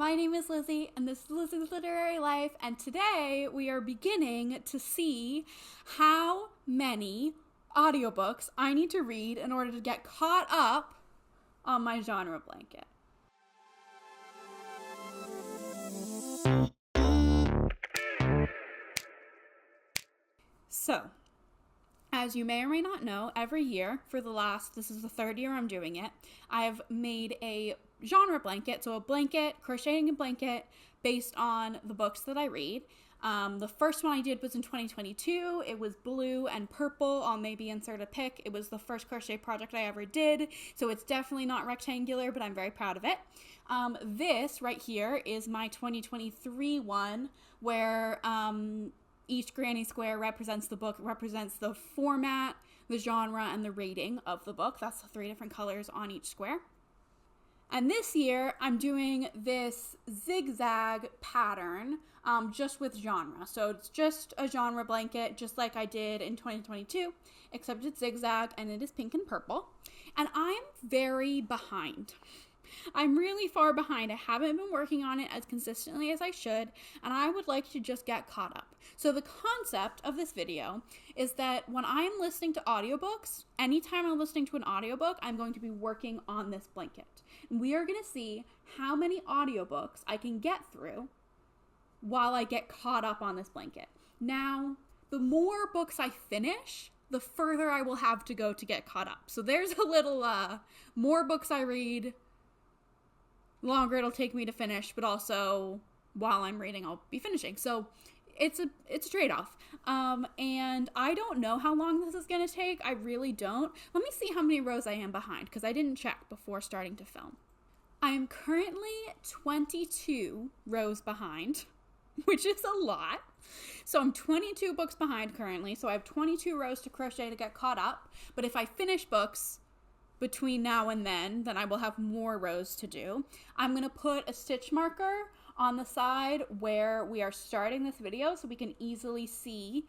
My name is Lizzie, and this is Lizzie's Literary Life, and today we are beginning to see how many audiobooks I need to read in order to get caught up on my genre blanket. So, as you may or may not know, every year this is the third year I'm doing it, I've made a genre blanket, so a blanket, crocheting a blanket based on the books that I read. The first one I did was in 2022. It was blue and purple. I'll maybe insert a pic. It was the first crochet project I ever did, so it's definitely not rectangular, but I'm very proud of it. This right here is my 2023 one, where each granny square represents the book, represents the format, the genre, and the rating of the book. That's the 3 different colors on each square. And this year, I'm doing this zigzag pattern just with genre. So it's just a genre blanket, just like I did in 2022, except it's zigzag and it is pink and purple. And I'm very behind. I'm really far behind. I haven't been working on it as consistently as I should, and I would like to just get caught up. So the concept of this video is that when I'm listening to audiobooks, anytime I'm listening to an audiobook, I'm going to be working on this blanket. And we are going to see how many audiobooks I can get through while I get caught up on this blanket. Now, the more books I finish, the further I will have to go to get caught up. So there's a little more books I read, longer it'll take me to finish, but also while I'm reading, I'll be finishing. So it's a trade-off. And I don't know how long this is going to take. I really don't. Let me see how many rows I am behind, because I didn't check before starting to film. I am currently 22 rows behind, which is a lot. So I'm 22 books behind currently. So I have 22 rows to crochet to get caught up. But if I finish books between now and then I will have more rows to do. I'm going to put a stitch marker on the side where we are starting this video so we can easily see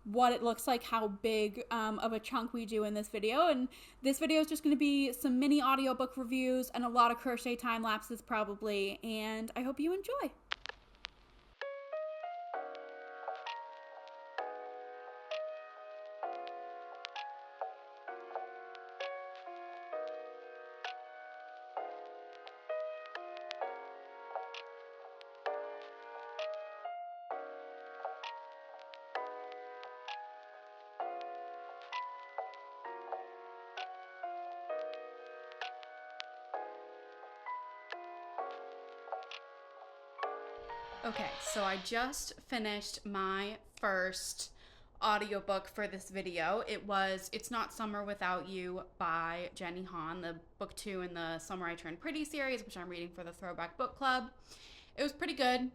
what it looks like, how big of a chunk we do in this video. And this video is just going to be some mini audiobook reviews and a lot of crochet time lapses probably, and I hope you enjoy. Okay, so I just finished my first audiobook for this video. It's Not Summer Without You by Jenny Han, the book 2 in the Summer I Turned Pretty series, which I'm reading for the Throwback Book Club. It was pretty good.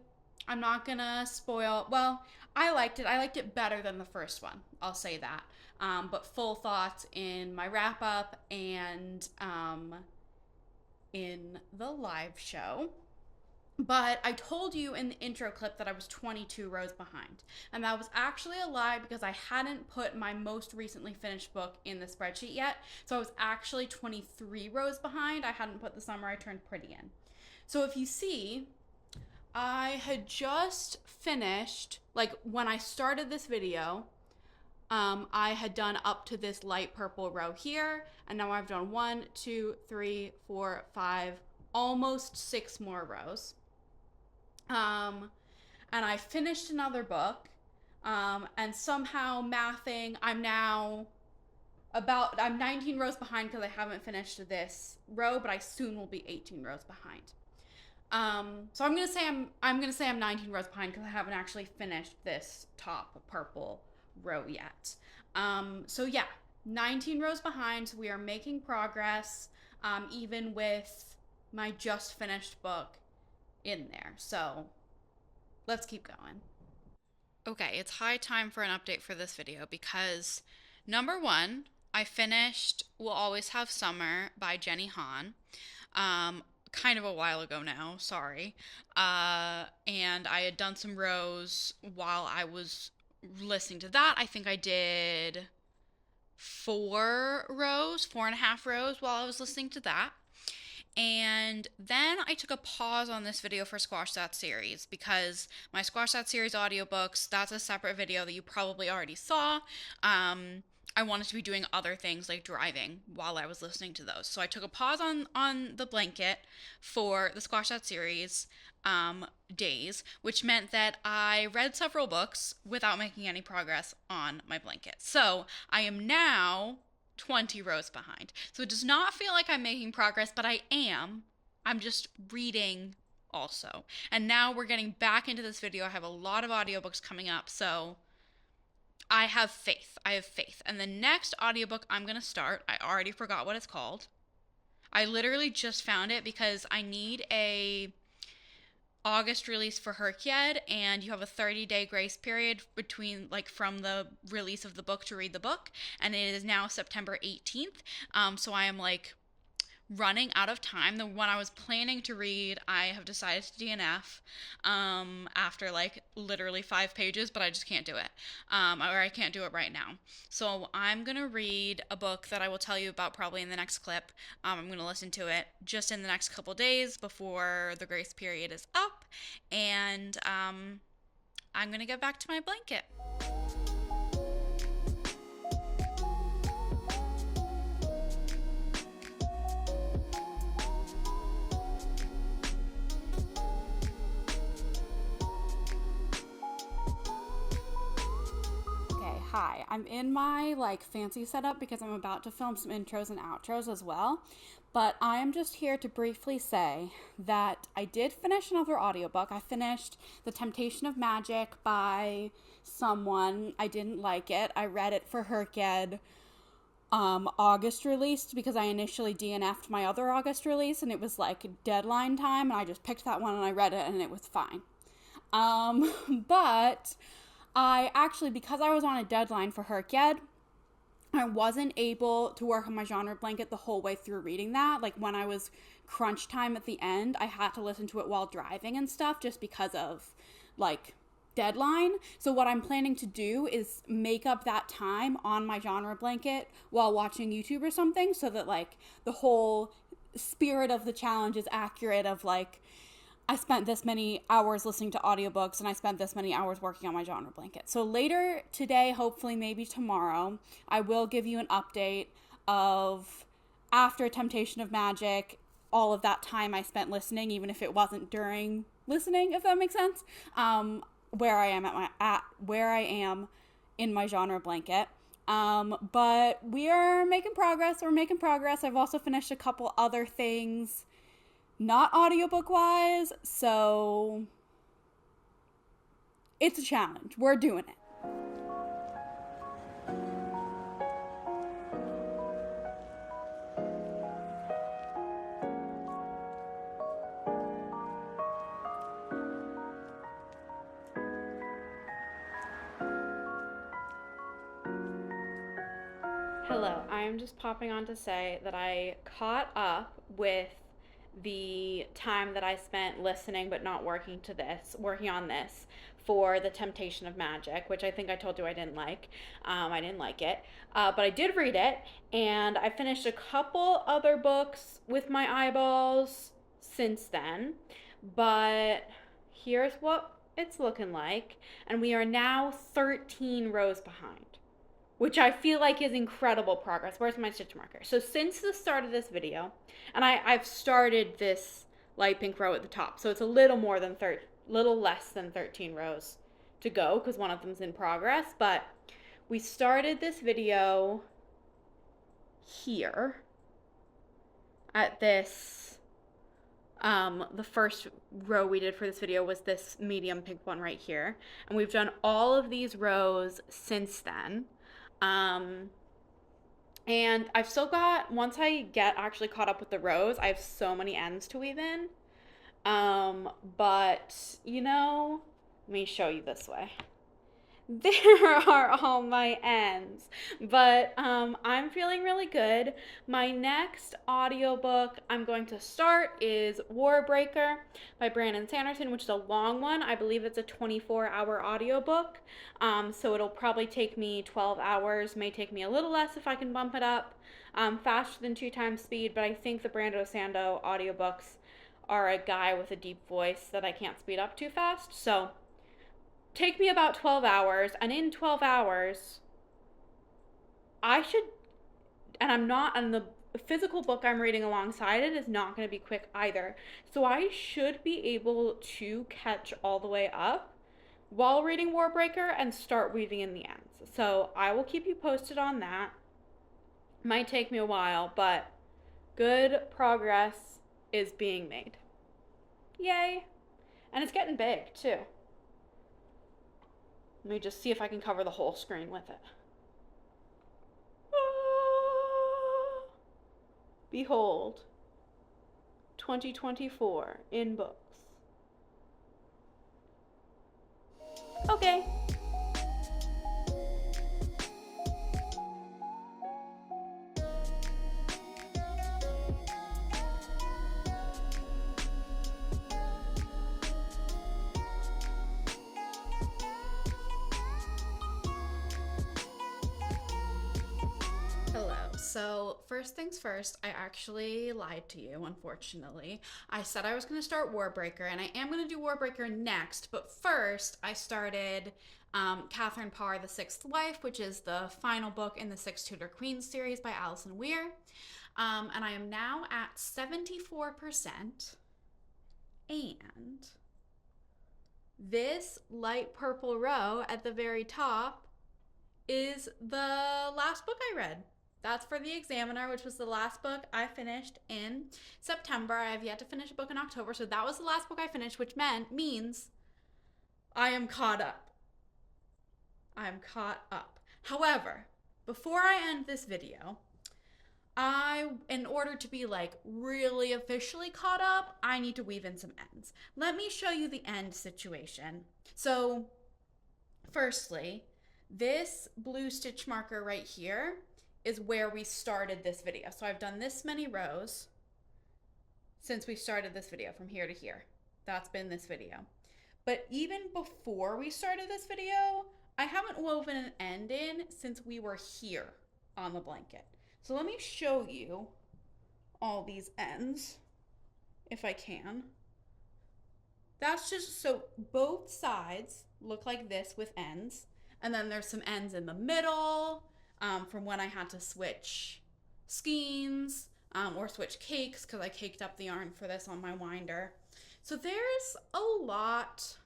I'm not gonna spoil, well, I liked it. I liked it better than the first one, I'll say that. But full thoughts in my wrap up and in the live show. But I told you in the intro clip that I was 22 rows behind. And that was actually a lie because I hadn't put my most recently finished book in the spreadsheet yet. So I was actually 23 rows behind. I hadn't put The Summer I Turned Pretty in. So if you see, I had just finished, like when I started this video, I had done up to this light purple row here. And now I've done 1, 2, 3, 4, 5, almost 6 more rows. And I finished another book, and somehow mathing, I'm 19 rows behind because I haven't finished this row, but I soon will be 18 rows behind. So I'm gonna say I'm 19 rows behind because I haven't actually finished this top purple row yet. So yeah, 19 rows behind. So we are making progress, even with my just finished book in there. So let's keep going. Okay, it's high time for an update for this video because number 1, I finished We'll Always Have Summer by Jenny Han. Kind of a while ago now, sorry. And I had done some rows while I was listening to that. I think I did 4 and a half rows while I was listening to that. And then I took a pause on this video for Squash That series because my Squash That series audiobooks, that's a separate video that you probably already saw. I wanted to be doing other things like driving while I was listening to those. So I took a pause on the blanket for the Squash That series days, which meant that I read several books without making any progress on my blanket. So I am now 20 rows behind. So it does not feel like I'm making progress, but I am. I'm just reading also. And now we're getting back into this video. I have a lot of audiobooks coming up, so I have faith. I have faith. And the next audiobook I'm going to start, I already forgot what it's called. I literally just found it because I need a August release for Herkyed, and you have a 30-day grace period between, like, from the release of the book to read the book, and it is now September 18th, so I am, like, running out of time. The one I was planning to read, I have decided to DNF after like literally 5 pages, but I just can't do it, or I can't do it right now. So I'm gonna read a book that I will tell you about probably in the next clip. I'm gonna listen to it just in the next couple days before the grace period is up, and I'm gonna get back to my blanket. Hi, I'm in my like fancy setup because I'm about to film some intros and outros as well, but I am just here to briefly say that I did finish another audiobook. I finished The Temptation of Magic by someone. I didn't like it. I read it for Herkyed August released because I initially DNF'd my other August release and it was like deadline time, and I just picked that one and I read it and it was fine. But I actually, because I was on a deadline for Herkyed, I wasn't able to work on my genre blanket the whole way through reading that. Like, when I was crunch time at the end, I had to listen to it while driving and stuff just because of, like, deadline. So what I'm planning to do is make up that time on my genre blanket while watching YouTube or something, so that, like, the whole spirit of the challenge is accurate of, like, I spent this many hours listening to audiobooks and I spent this many hours working on my genre blanket. So later today, hopefully maybe tomorrow, I will give you an update of after Temptation of Magic, all of that time I spent listening, even if it wasn't during listening, if that makes sense, where I am in my genre blanket. But we are making progress. We're making progress. I've also finished a couple other things, not audiobook wise, so it's a challenge. We're doing it. Hello, I am just popping on to say that I caught up with the time that I spent listening but not working on this for The Temptation of Magic, which I think I told you I didn't like. I didn't like it, but I did read it, and I finished a couple other books with my eyeballs since then, but here's what it's looking like, and we are now 13 rows behind, which I feel like is incredible progress. Where's my stitch marker? So since the start of this video, and I've started this light pink row at the top, so it's a little less than 13 rows to go because one of them's in progress, but we started this video here at this, the first row we did for this video was this medium pink one right here, and we've done all of these rows since then. And I've still got, once I get actually caught up with the rows, I have so many ends to weave in. But, let me show you this way. There are all my ends, but I'm feeling really good. My next audiobook I'm going to start is Warbreaker by Brandon Sanderson, which is a long one. I believe it's a 24-hour audiobook, so it'll probably take me 12 hours, may take me a little less if I can bump it up. faster than 2 times speed, but I think the Brando Sando audiobooks are a guy with a deep voice that I can't speed up too fast. So take me about 12 hours, and in 12 hours, I should, and I'm not, and the physical book I'm reading alongside it is not going to be quick either. So I should be able to catch all the way up while reading Warbreaker and start weaving in the ends. So I will keep you posted on that. Might take me a while, but good progress is being made. Yay. And it's getting big too. Let me just see if I can cover the whole screen with it. Behold, 2024 in books. Okay. So first things first, I actually lied to you, unfortunately. I said I was going to start Warbreaker, and I am going to do Warbreaker next, but first I started Catherine Parr, The Sixth Wife, which is the final book in the Six Tudor Queens series by Alison Weir. And I am now at 74%. And this light purple row at the very top is the last book I read. That's for The Examiner, which was the last book I finished in September. I have yet to finish a book in October, so that was the last book I finished, which means I am caught up. I am caught up. However, before I end this video, in order to be like really officially caught up, I need to weave in some ends. Let me show you the end situation. So, firstly, this blue stitch marker right here is where we started this video. So I've done this many rows since we started this video, from here to here. That's been this video. But even before we started this video, I haven't woven an end in since we were here on the blanket. So let me show you all these ends, if I can. That's just, so both sides look like this with ends, and then there's some ends in the middle, from when I had to switch skeins or switch cakes, because I caked up the yarn for this on my winder. So there's a lot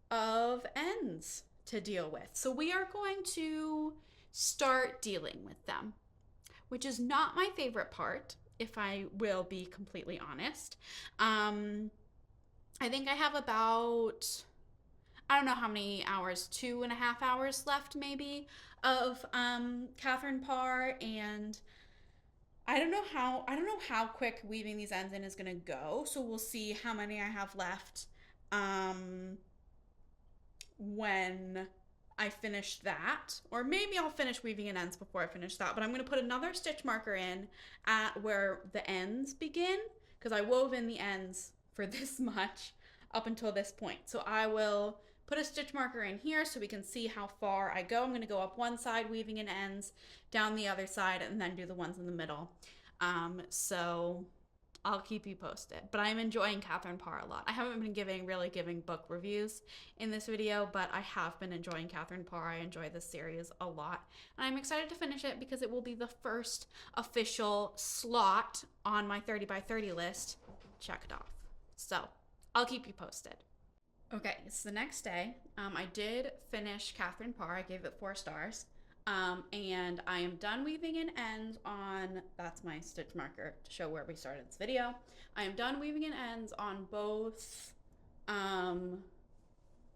of ends to deal with. So we are going to start dealing with them, which is not my favorite part, if I will be completely honest. I think I have about, I don't know how many hours, 2.5 hours left maybe of Catherine Parr, and I don't know how quick weaving these ends in is gonna go. So we'll see how many I have left when I finish that, or maybe I'll finish weaving in ends before I finish that. But I'm gonna put another stitch marker in at where the ends begin, because I wove in the ends for this much up until this point. So I will put a stitch marker in here so we can see how far I go. I'm going to go up one side weaving in ends, down the other side, and then do the ones in the middle. So I'll keep you posted. But I'm enjoying Catherine Parr a lot. I haven't been really giving book reviews in this video, but I have been enjoying Catherine Parr. I enjoy this series a lot. And I'm excited to finish it because it will be the first official slot on my 30 by 30 list checked off. So I'll keep you posted. Okay, it's the next day. I did finish Catherine Parr. I gave it 4 stars. And I am done weaving in ends on, that's my stitch marker to show where we started this video. I am done weaving in ends on both,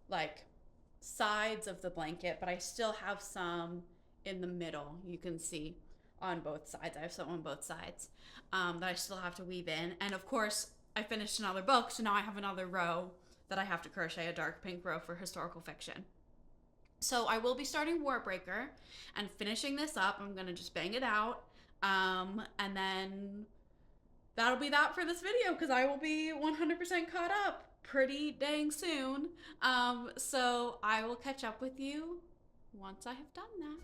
like sides of the blanket, but I still have some in the middle. You can see on both sides. I have some on both sides, that I still have to weave in. And of course, I finished another book, so now I have another row that I have to crochet, a dark pink row for historical fiction. So I will be starting Warbreaker and finishing this up. I'm going to just bang it out. And then that'll be that for this video, because I will be 100% caught up pretty dang soon. So I will catch up with you once I have done that.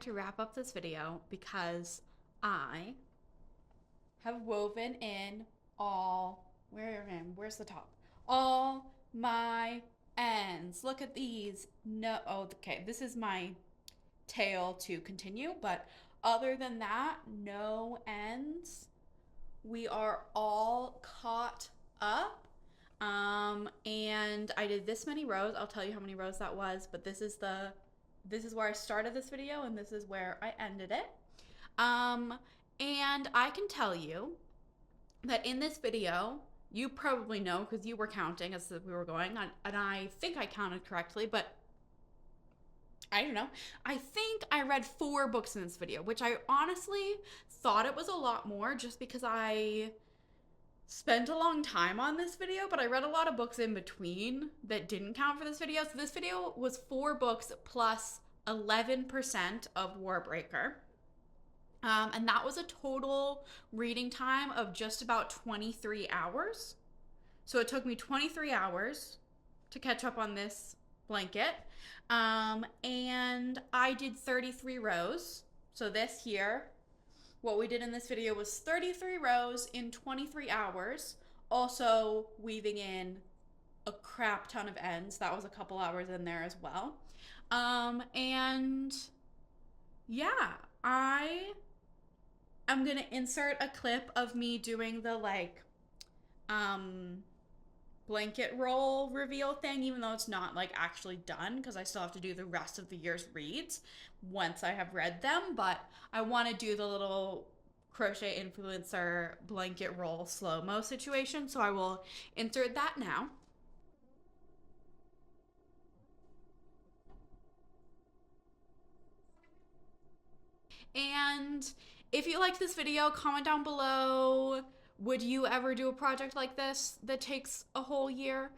to wrap up this video because I have woven in where's the top? All my ends. Look at these. No, oh, okay, this is my tail to continue, but other than that, no ends. We are all caught up. And I did this many rows. I'll tell you how many rows that was, but this is where I started this video and this is where I ended it. And I can tell you that in this video, you probably know because you were counting as we were going, and I think I counted correctly, but I don't know. I think I read 4 books in this video, which I honestly thought it was a lot more just because I spent a long time on this video, but I read a lot of books in between that didn't count for this video. So this video was 4 books plus 11% of Warbreaker. And that was a total reading time of just about 23 hours. So it took me 23 hours to catch up on this blanket. And I did 33 rows. So this here, what we did in this video was 33 rows in 23 hours. Also weaving in a crap ton of ends. That was a couple hours in there as well. And yeah, I'm gonna insert a clip of me doing the blanket roll reveal thing, even though it's not actually done because I still have to do the rest of the year's reads once I have read them, but I want to do the little crochet influencer blanket roll slow-mo situation, so I will insert that now. And if you liked this video, comment down below. Would you ever do a project like this that takes a whole year?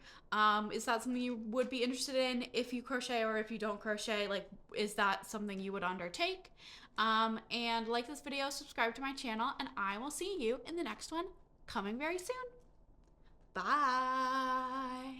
Is that something you would be interested in if you crochet or if you don't crochet? Is that something you would undertake? And like this video, subscribe to my channel, and I will see you in the next one coming very soon. Bye.